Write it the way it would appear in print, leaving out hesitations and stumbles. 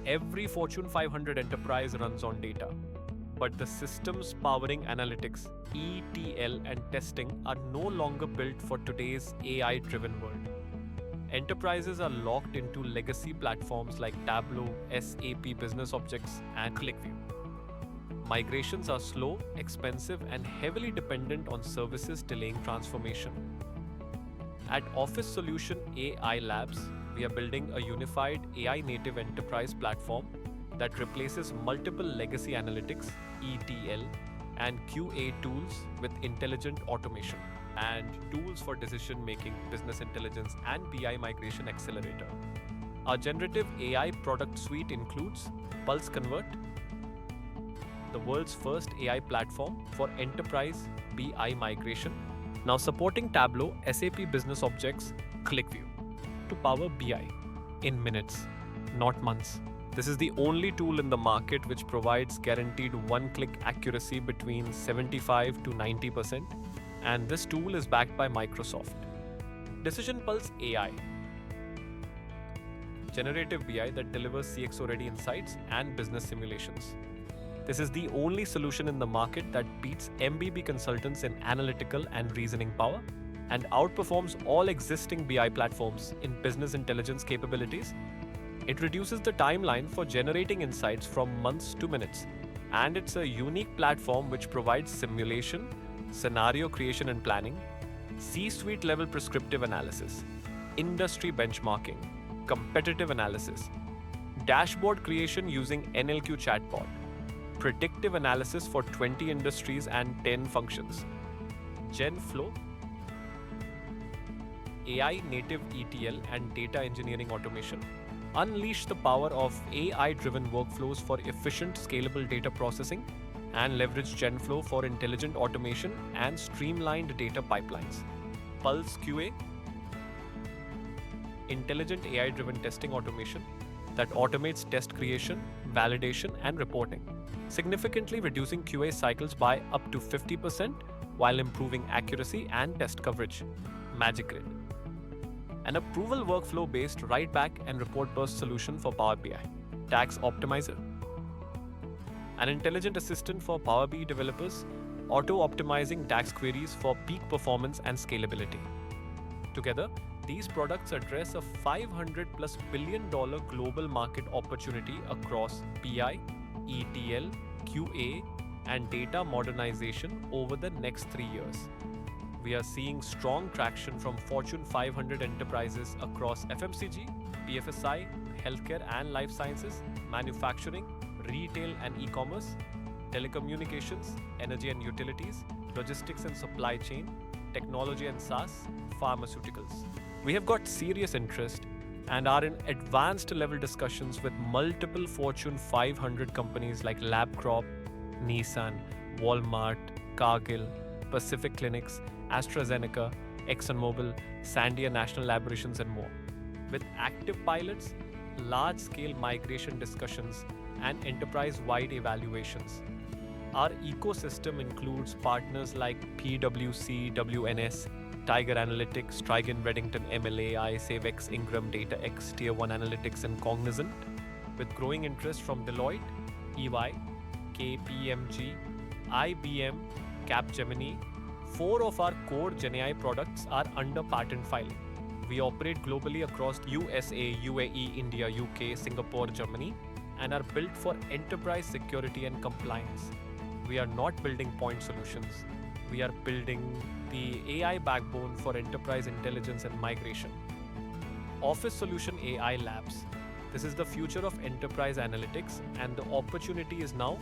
Every Fortune 500 enterprise runs on data. But the systems powering analytics, ETL, and testing are no longer built for today's AI driven world. Enterprises are locked into legacy platforms like Tableau, SAP BusinessObjects, and Qlik. Migrations are slow, expensive, and heavily dependent on services delaying transformation. At Office Solution AI Labs, we are building a unified AI native enterprise platform that replaces multiple legacy analytics, ETL, and QA tools with intelligent automation and tools for decision making, business intelligence, and BI migration accelerator. Our generative AI product suite includes Pulse Convert, the world's first AI platform for enterprise BI migration, now supporting Tableau, SAP BusinessObjects, Qlik to power BI in minutes, not months. This is the only tool in the market which provides guaranteed one-click accuracy between 75 to 90%, and this tool is backed by Microsoft. Decision Pulse AI, Generative BI that delivers CXO-ready insights and business simulations. This is the only solution in the market that beats MBB consultants in analytical and reasoning power and outperforms all existing BI platforms in business intelligence capabilities. It reduces the timeline for generating insights from months to minutes, and it's a unique platform which provides simulation, scenario creation and planning, C-suite level prescriptive analysis, industry benchmarking, competitive analysis, dashboard creation using NLQ chatbot, predictive analysis for 20 industries and 10 functions, GenFlow, AI native ETL and data engineering automation. Unleash the power of AI-driven workflows for efficient, scalable data processing and leverage GenFlow for intelligent automation and streamlined data pipelines. Pulse QA, intelligent AI-driven testing automation that automates test creation, validation, and reporting, significantly reducing QA cycles by up to 50% while improving accuracy and test coverage. Magic Grid, an approval workflow-based write-back and report burst solution for Power BI. Tax Optimizer, an intelligent assistant for Power BI developers, auto-optimizing tax queries for peak performance and scalability. Together, these products address a $500+ billion global market opportunity across BI, ETL, QA, and data modernization over the next 3 years. We are seeing strong traction from Fortune 500 enterprises across FMCG, BFSI, healthcare and life sciences, manufacturing, retail and e-commerce, telecommunications, energy and utilities, logistics and supply chain, technology and SaaS, pharmaceuticals. We have got serious interest and are in advanced level discussions with multiple Fortune 500 companies like LabCrop, Nissan, Walmart, Cargill, Pacific Clinics, AstraZeneca, ExxonMobil, Sandia National Laboratories, and more. With active pilots, large-scale migration discussions, and enterprise-wide evaluations. Our ecosystem includes partners like PwC, WNS, Tiger Analytics, Trigon, Reddington, MLAI, SaveX, Ingram, DataX, Tier 1 Analytics, and Cognizant, with growing interest from Deloitte, EY, KPMG, IBM, Capgemini. 4 of our core GenAI products are under patent filing. We operate globally across USA, UAE, India, UK, Singapore, Germany, and are built for enterprise security and compliance. We are not building point solutions. We are building the AI backbone for enterprise intelligence and migration. Office Solution AI Labs. This is the future of enterprise analytics, and the opportunity is now